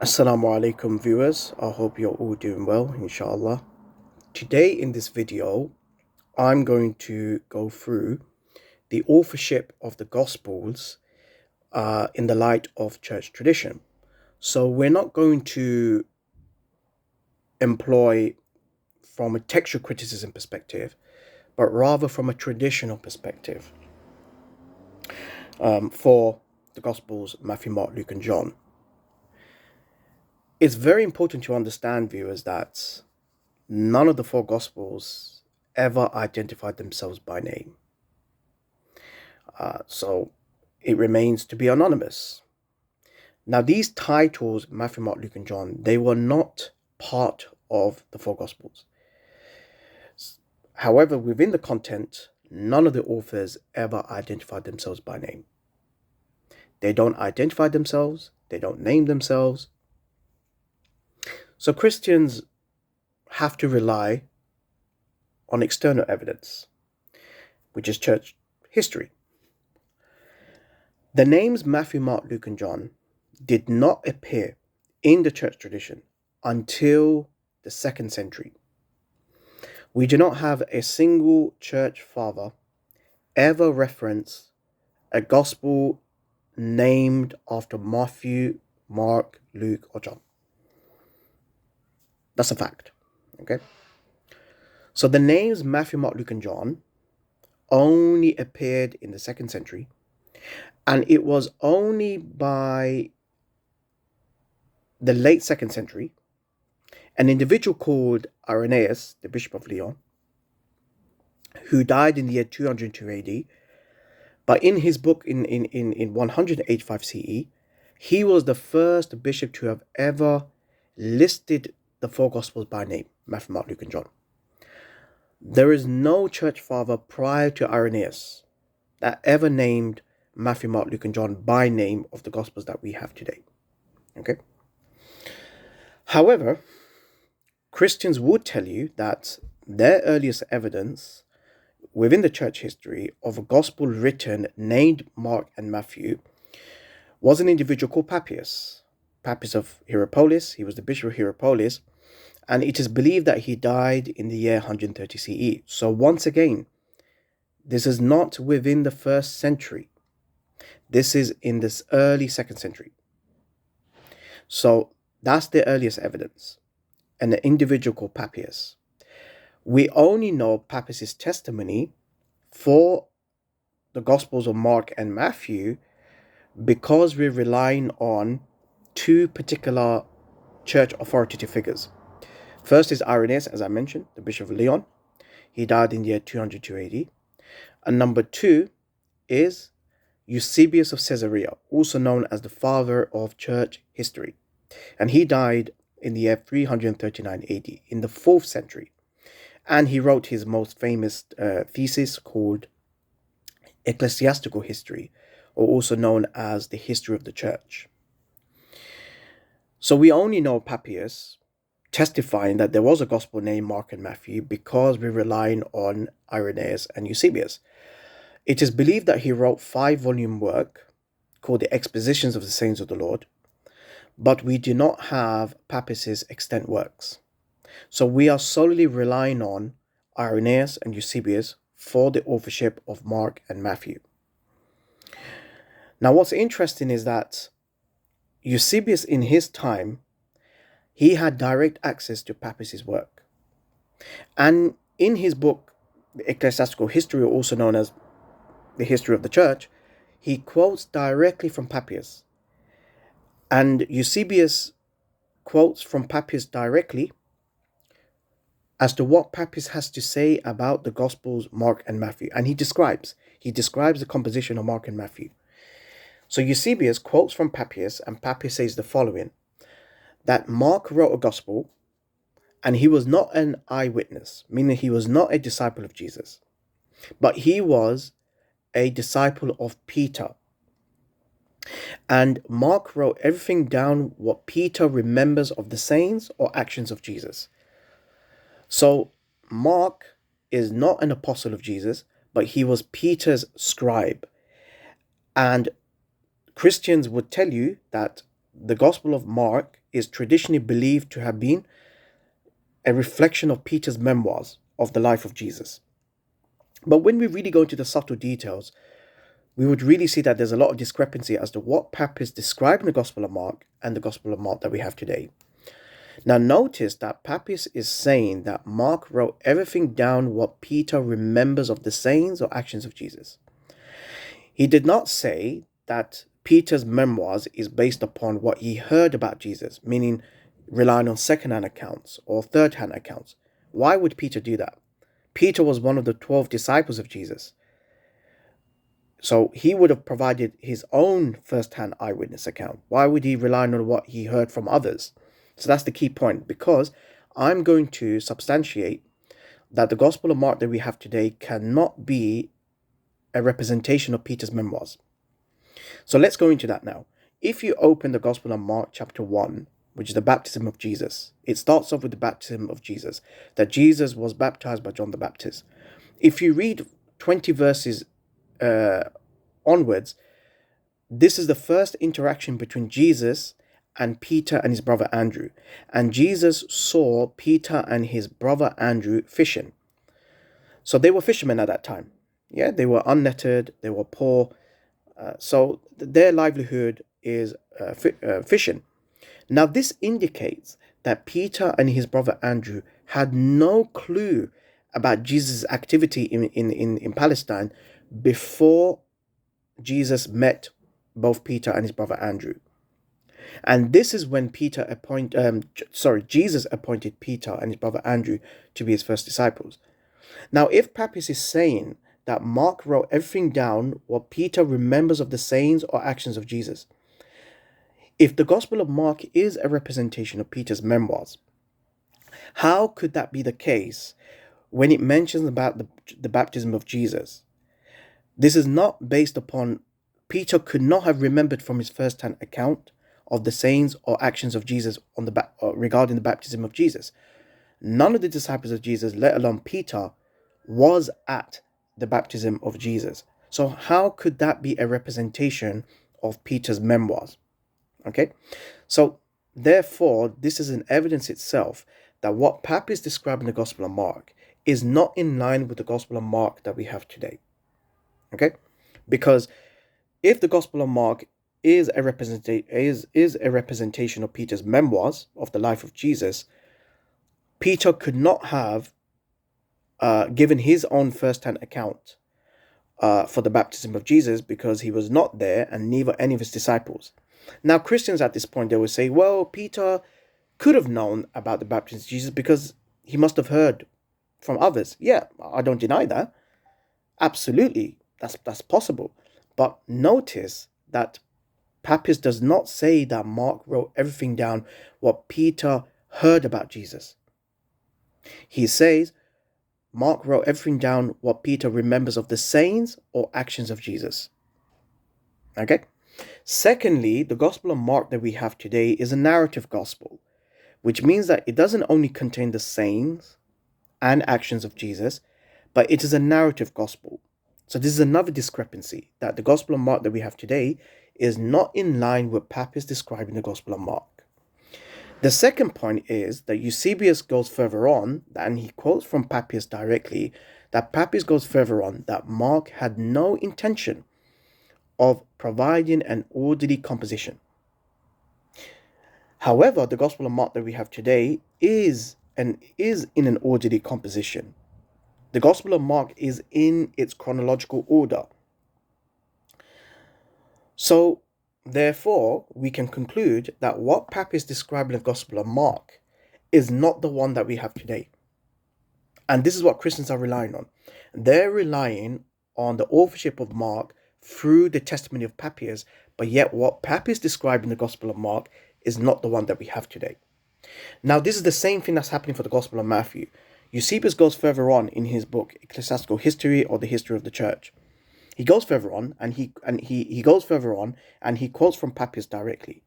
Assalamu alaikum viewers, I hope you're all doing well, inshallah. Today in this video, I'm going to go through the authorship of the Gospels in the light of church tradition. So we're not going to employ from a textual criticism perspective, but rather from a traditional perspective for the Gospels, Matthew, Mark, Luke, and John. It's very important to understand, viewers, that none of the four Gospels ever identified themselves by name. So it remains to be anonymous. Now, these titles, Matthew, Mark, Luke, and John, they were not part of the four Gospels. However, within the content, none of the authors ever identified themselves by name. They don't identify themselves, they don't name themselves. So Christians have to rely on external evidence, which is church history. The names Matthew, Mark, Luke, and John did not appear in the church tradition until the 2nd century. We do not have a single church father ever reference a gospel named after Matthew, Mark, Luke, or John. That's a fact. Okay. So the names Matthew, Mark, Luke, and John only appeared in the 2nd century, and it was only by the late 2nd century an individual called Irenaeus, the Bishop of Lyon, who died in the year 202 AD, but in his book in 185 CE, he was the first bishop to have ever listed the four Gospels by name, Matthew, Mark, Luke, and John. There is no church father prior to Irenaeus that ever named Matthew, Mark, Luke, and John by name of the Gospels that we have today. Okay. However, Christians would tell you that their earliest evidence within the church history of a gospel written named Mark and Matthew was an individual called Papias of Hierapolis. He was the bishop of Hierapolis, and it is believed that he died in the year 130 CE. So once again, this is not within the 1st century. This is in this early 2nd century. So that's the earliest evidence, and an individual called Papias. We only know Papias' testimony for the Gospels of Mark and Matthew because we're relying on two particular church authoritative figures. First is Irenaeus, as I mentioned, the Bishop of Lyon. He died in the year 202 AD. And number two is Eusebius of Caesarea, also known as the father of church history. And he died in the year 339 AD, in the 4th century. And he wrote his most famous thesis called Ecclesiastical History, or also known as the History of the Church. So we only know Papias testifying that there was a gospel named Mark and Matthew because we're relying on Irenaeus and Eusebius. It is believed that he wrote 5-volume work called the Expositions of the Sayings of the Lord, but we do not have Papias' extant works. So we are solely relying on Irenaeus and Eusebius for the authorship of Mark and Matthew. Now, what's interesting is that Eusebius, in his time, he had direct access to Papias' work. And in his book, The Ecclesiastical History, also known as the History of the Church, he quotes directly from Papias. And Eusebius quotes from Papias directly as to what Papias has to say about the Gospels, Mark and Matthew. And he describes the composition of Mark and Matthew. So Eusebius quotes from Papias, and Papias says the following, that Mark wrote a gospel, and he was not an eyewitness, meaning he was not a disciple of Jesus, but he was a disciple of Peter. And Mark wrote everything down what Peter remembers of the sayings or actions of Jesus. So Mark is not an apostle of Jesus, but he was Peter's scribe. And Christians would tell you that the Gospel of Mark is traditionally believed to have been a reflection of Peter's memoirs of the life of Jesus. But when we really go into the subtle details, we would really see that there's a lot of discrepancy as to what Papias described in the Gospel of Mark and the Gospel of Mark that we have today. Now notice that Papias is saying that Mark wrote everything down what Peter remembers of the sayings or actions of Jesus. He did not say that Peter's memoirs is based upon what he heard about Jesus, meaning relying on second-hand accounts or third-hand accounts. Why would Peter do that? Peter was one of the 12 disciples of Jesus. So he would have provided his own first-hand eyewitness account. Why would he rely on what he heard from others? So that's the key point, because I'm going to substantiate that the Gospel of Mark that we have today cannot be a representation of Peter's memoirs. So let's go into that now. If you open the Gospel of Mark chapter 1, which is the baptism of Jesus, it starts off with the baptism of Jesus, that Jesus was baptized by John the Baptist. If you read 20 verses onwards, this is the first interaction between Jesus and Peter and his brother Andrew. And Jesus saw Peter and his brother Andrew fishing. So they were fishermen at that time. Yeah, they were unnetted, they were poor. So their livelihood is fishing. Now this indicates that Peter and his brother Andrew had no clue about Jesus' activity in Palestine before Jesus met both Peter and his brother Andrew. And this is when Jesus appointed Peter and his brother Andrew to be his first disciples. Now, if Papias is saying that Mark wrote everything down what Peter remembers of the sayings or actions of Jesus, if the Gospel of Mark is a representation of Peter's memoirs, how could that be the case when it mentions about the baptism of Jesus? This is not based upon, Peter could not have remembered from his first-hand account of the sayings or actions of Jesus regarding the baptism of Jesus. None of the disciples of Jesus, let alone Peter, was at the baptism of Jesus. So how could that be a representation of Peter's memoirs? Okay, so therefore, this is an evidence itself that what Papias described in the Gospel of Mark is not in line with the Gospel of Mark that we have today. Okay, because if the Gospel of Mark is a representation of Peter's memoirs of the life of Jesus, Peter could not have given his own first-hand account for the baptism of Jesus, because he was not there and neither any of his disciples. Now, Christians at this point, they will say, well, Peter could have known about the baptism of Jesus because he must have heard from others. Yeah, I don't deny that. Absolutely, that's possible. But notice that Papias does not say that Mark wrote everything down what Peter heard about Jesus. He says Mark wrote everything down what Peter remembers of the sayings or actions of Jesus. Okay? Secondly, the Gospel of Mark that we have today is a narrative gospel, which means that it doesn't only contain the sayings and actions of Jesus, but it is a narrative gospel. So this is another discrepancy, that the Gospel of Mark that we have today is not in line with Papias describing the Gospel of Mark. The second point is that Eusebius goes further on, and he quotes from Papias directly, that Papias goes further on that Mark had no intention of providing an orderly composition. However, the Gospel of Mark that we have today is in an orderly composition. The Gospel of Mark is in its chronological order. So, therefore, we can conclude that what Papias described in the Gospel of Mark is not the one that we have today. And this is what Christians are relying on. They're relying on the authorship of Mark through the testimony of Papias, but yet what Papias described in the Gospel of Mark is not the one that we have today. Now, this is the same thing that's happening for the Gospel of Matthew. Eusebius goes further on in his book, Ecclesiastical History or the History of the Church. He goes further on, and he goes further on, and he quotes from Papias directly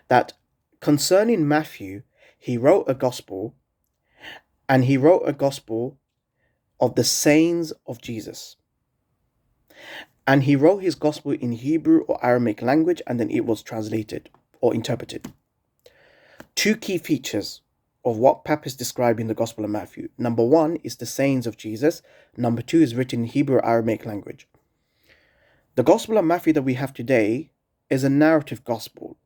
that concerning Matthew, he wrote a gospel, and he wrote a gospel of the sayings of Jesus. And he wrote his gospel in Hebrew or Aramaic language, and then it was translated or interpreted. Two key features of what Papists describe in the Gospel of Matthew. Number one is the sayings of Jesus. Number two is written in Hebrew Aramaic language. The Gospel of Matthew that we have today is a narrative gospel.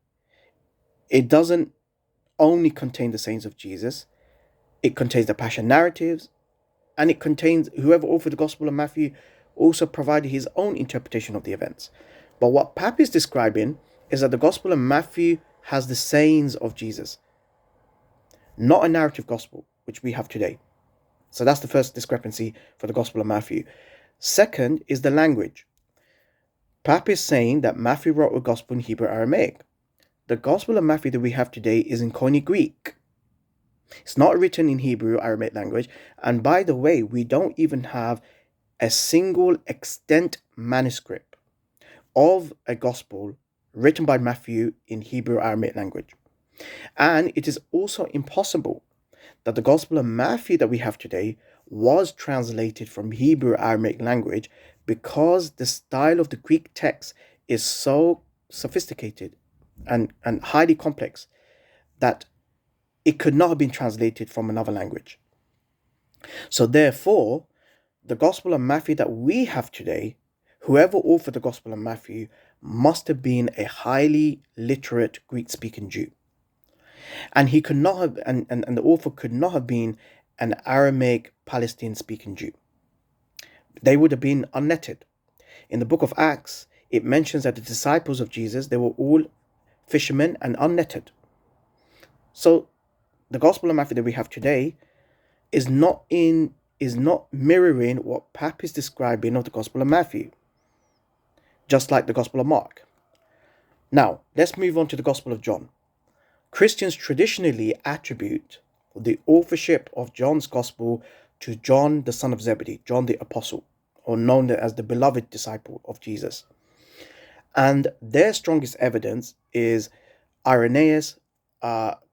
It doesn't only contain the sayings of Jesus. It contains the passion narratives, and it contains, whoever authored the Gospel of Matthew also provided his own interpretation of the events. But what Papists is describing is that the Gospel of Matthew has the sayings of Jesus, not a narrative gospel, which we have today. So that's the first discrepancy for the Gospel of Matthew. Second is the language. Papists is saying that Matthew wrote a gospel in Hebrew Aramaic. The Gospel of Matthew that we have today is in Koine Greek. It's not written in Hebrew Aramaic language. And by the way, we don't even have a single extant manuscript of a gospel written by Matthew in Hebrew Aramaic language. And it is also impossible that the Gospel of Matthew that we have today was translated from Hebrew Aramaic language, because the style of the Greek text is so sophisticated and highly complex that it could not have been translated from another language. So therefore, the Gospel of Matthew that we have today, whoever authored the Gospel of Matthew must have been a highly literate Greek-speaking Jew. And he could not have, and the author could not have been an Aramaic Palestine-speaking Jew. They would have been unnetted. In the book of Acts, it mentions that the disciples of Jesus, they were all fishermen and unnetted. So the Gospel of Matthew that we have today is not mirroring what Papists is describing of the Gospel of Matthew, just like the Gospel of Mark. Now, let's move on to the Gospel of John. Christians traditionally attribute the authorship of John's Gospel to John, the son of Zebedee, John the Apostle, or known as the beloved disciple of Jesus. And their strongest evidence is Irenaeus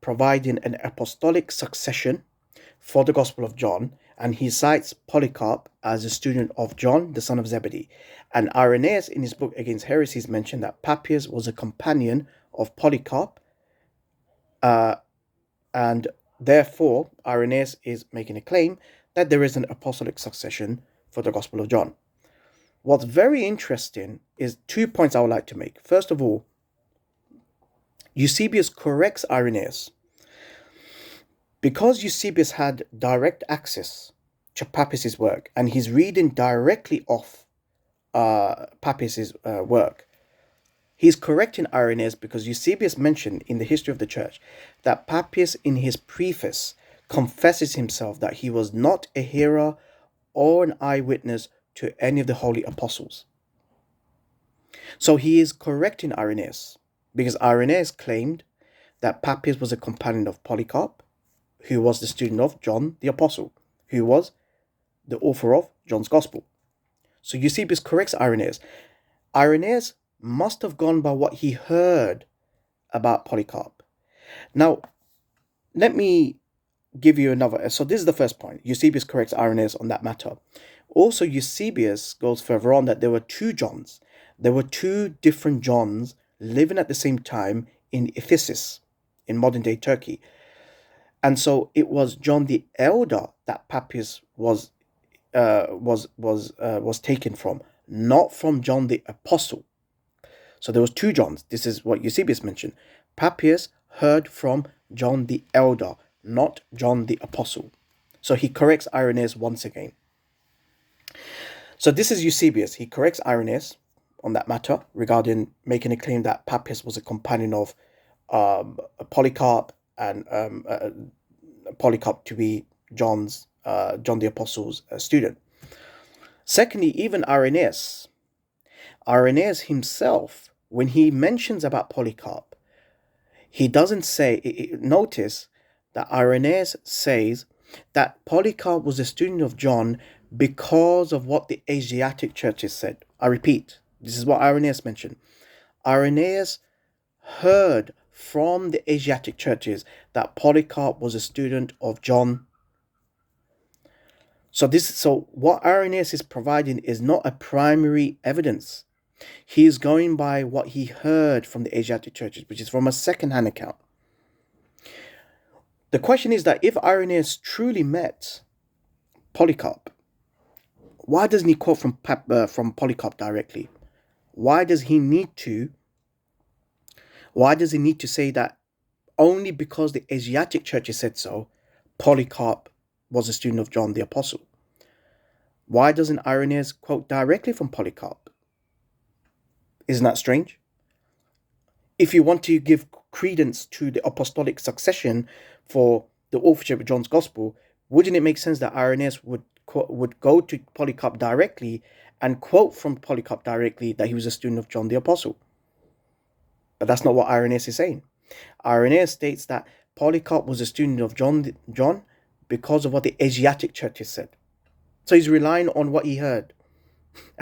providing an apostolic succession for the Gospel of John, and he cites Polycarp as a student of John, the son of Zebedee. And Irenaeus, in his book Against Heresies, mentioned that Papias was a companion of Polycarp, and therefore Irenaeus is making a claim that there is an apostolic succession for the Gospel of John. What's very interesting is 2 points I would like to make. First of all, Eusebius corrects Irenaeus. Because Eusebius had direct access to Papias' work, and he's reading directly off Papias' work, he's correcting Irenaeus because Eusebius mentioned in the history of the church that Papias in his preface confesses himself that he was not a hearer or an eyewitness to any of the holy apostles. So he is correcting Irenaeus because Irenaeus claimed that Papias was a companion of Polycarp, who was the student of John the Apostle, who was the author of John's Gospel. So Eusebius corrects Irenaeus. Irenaeus must have gone by what he heard about Polycarp. Now, let me give you another. So this is the first point. Eusebius corrects Irenaeus on that matter. Also, Eusebius goes further on that there were two Johns. There were two different Johns living at the same time in Ephesus, in modern-day Turkey. And so it was John the Elder that Papias was taken from, not from John the Apostle. So there was two Johns. This is what Eusebius mentioned. Papias heard from John the Elder, not John the Apostle. So he corrects Irenaeus once again. So this is Eusebius. He corrects Irenaeus on that matter regarding making a claim that Papias was a companion of Polycarp, and Polycarp to be John the Apostle's student. Secondly, even Irenaeus himself, when he mentions about Polycarp, he doesn't say, notice that Irenaeus says that Polycarp was a student of John because of what the Asiatic churches said. I repeat, this is what Irenaeus mentioned. Irenaeus heard from the Asiatic churches that Polycarp was a student of John. So what Irenaeus is providing is not a primary evidence. He is going by what he heard from the Asiatic churches, which is from a second-hand account. The question is that if Irenaeus truly met Polycarp, why doesn't he quote from Polycarp directly? Why does he need to? Why does he need to say that only because the Asiatic churches said so, Polycarp was a student of John the Apostle? Why doesn't Irenaeus quote directly from Polycarp? Isn't that strange? If you want to give credence to the apostolic succession for the authorship of John's Gospel, wouldn't it make sense that Irenaeus would go to Polycarp directly and quote from Polycarp directly that he was a student of John the Apostle? But that's not what Irenaeus is saying. Irenaeus states that Polycarp was a student of John because of what the Asiatic churches said. So he's relying on what he heard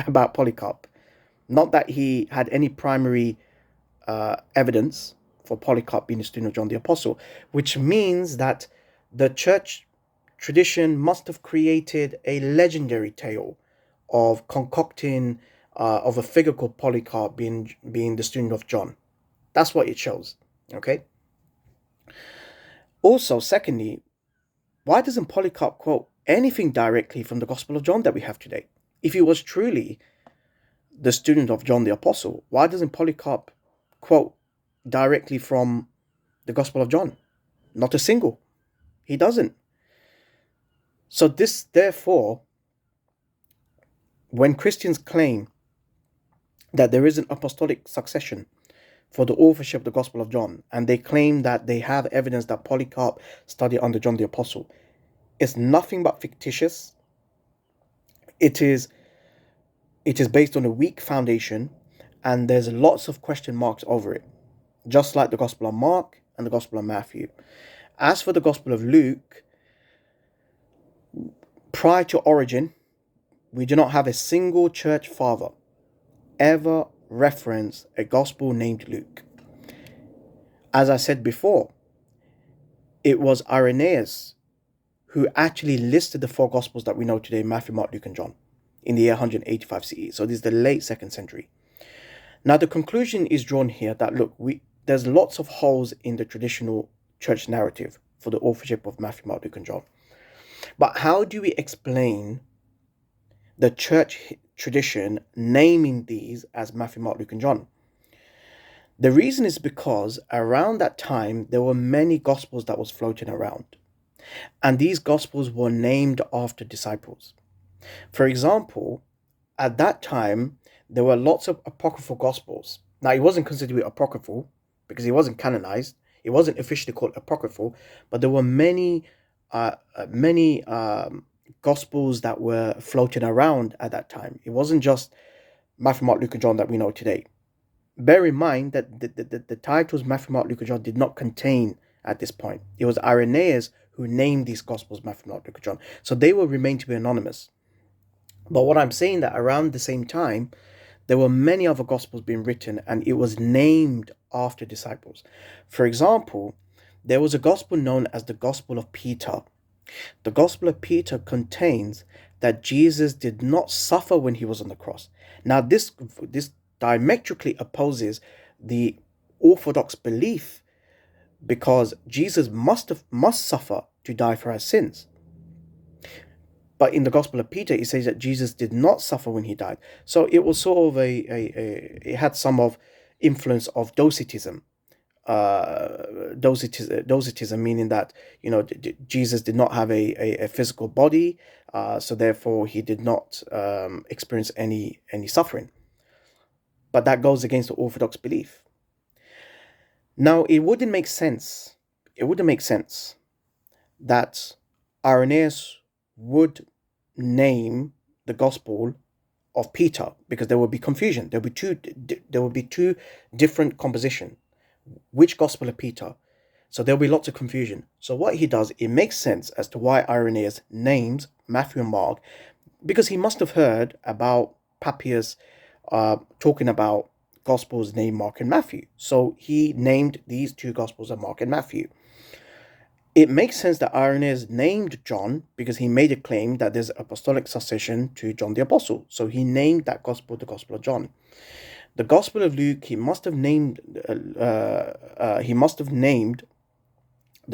about Polycarp, not that he had any primary evidence for Polycarp being a student of John the Apostle, which means that the church tradition must have created a legendary tale of concocting of a figure called Polycarp being the student of John. That's what it shows. Okay. Also, secondly, why doesn't Polycarp quote anything directly from the Gospel of John that we have today? If he was truly the student of John the Apostle, why doesn't Polycarp quote directly from the Gospel of John? Not a single. He doesn't. So this, therefore, when Christians claim that there is an apostolic succession for the authorship of the Gospel of John, and they claim that they have evidence that Polycarp studied under John the Apostle, it's nothing but fictitious. It is based on a weak foundation, and there's lots of question marks over it, just like the Gospel of Mark and the Gospel of Matthew. As for the Gospel of Luke, prior to Origin, we do not have a single church father ever reference a gospel named Luke. As I said before, it was Irenaeus who actually listed the four gospels that we know today, Matthew, Mark, Luke, and John, in the year 185 CE. So this is the late 2nd century. Now the conclusion is drawn here that, look, there's lots of holes in the traditional church narrative for the authorship of Matthew, Mark, Luke, and John. But how do we explain the church tradition naming these as Matthew, Mark, Luke, and John? The reason is because around that time, there were many gospels that was floating around. And these gospels were named after disciples. For example, at that time, there were lots of apocryphal gospels. Now, it wasn't considered apocryphal because it wasn't canonized. It wasn't officially called apocryphal, but there were many gospels that were floating around at that time. It wasn't just Matthew, Mark, Luke, and John that we know today. Bear in mind that the titles Matthew, Mark, Luke, and John did not contain at this point. It was Irenaeus who named these gospels Matthew, Mark, Luke, and John. So they will remain to be anonymous. But what I'm saying that around the same time, there were many other gospels being written, and it was named after disciples. For example, there was a gospel known as the Gospel of Peter. The Gospel of Peter contains that Jesus did not suffer when he was on the cross. Now, this diametrically opposes the Orthodox belief, because Jesus must suffer to die for our sins. But in the Gospel of Peter, it says that Jesus did not suffer when he died. So it was sort of it had some of influence of Docetism. Docetism meaning that, Jesus did not have a physical body, so therefore he did not experience any suffering. But that goes against the Orthodox belief. Now, it wouldn't make sense that Irenaeus would name the Gospel of Peter, because there would be confusion. There would be two different composition. Which Gospel of Peter? So there'll be lots of confusion. So what he does, it makes sense as to why Irenaeus names Matthew and Mark, because he must have heard about Papias talking about Gospels named Mark and Matthew. So he named these two Gospels as Mark and Matthew. It makes sense that Irenaeus named John because he made a claim that there's apostolic succession to John the Apostle. So he named that gospel the Gospel of John. The Gospel of Luke, he must have named the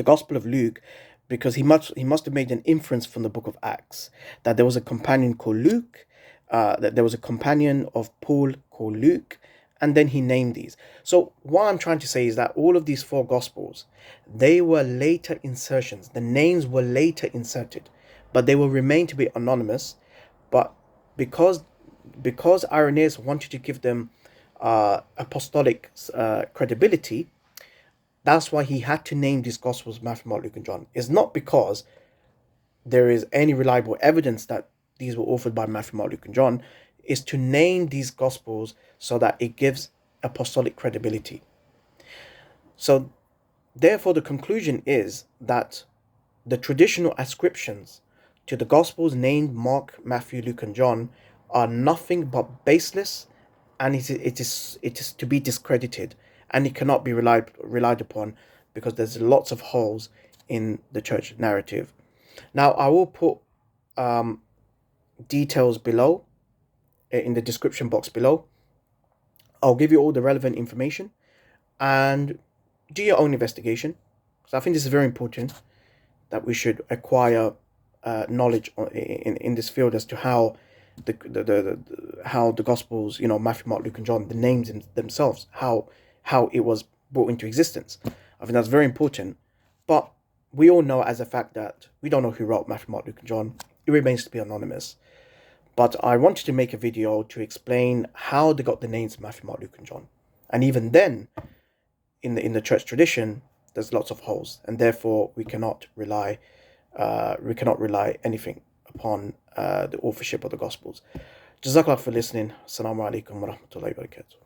Gospel of Luke because he must have made an inference from the book of Acts that there was a companion called Luke, that there was a companion of Paul called Luke, and then he named these. So what I'm trying to say is that all of these four Gospels, they were later insertions. The names were later inserted, but they will remain to be anonymous. But because Irenaeus wanted to give them apostolic credibility, that's why he had to name these Gospels Matthew, Mark, Luke, and John. It's not because there is any reliable evidence that these were authored by Matthew, Mark, Luke, and John. Is to name these Gospels so that it gives apostolic credibility. So, therefore, the conclusion is that the traditional ascriptions to the Gospels named Mark, Matthew, Luke, and John are nothing but baseless, and it is to be discredited, and it cannot be relied upon because there's lots of holes in the church narrative. Now, I will put details below in the description box below. I'll give you all the relevant information and do your own investigation. So I think this is very important that we should acquire knowledge in this field as to how how the Gospels, Matthew, Mark, Luke, and John, the names themselves, how it was brought into existence. I think that's very important. But we all know as a fact that we don't know who wrote Matthew, Mark, Luke, and John. It remains to be anonymous. But I wanted to make a video to explain how they got the names Matthew, Mark, Luke, and John. And even then, in the church tradition, there's lots of holes, and therefore we cannot rely anything upon the authorship of the Gospels. Jazakallah for listening. Assalamu alaikum wa rahmatullahi wa barakatuh.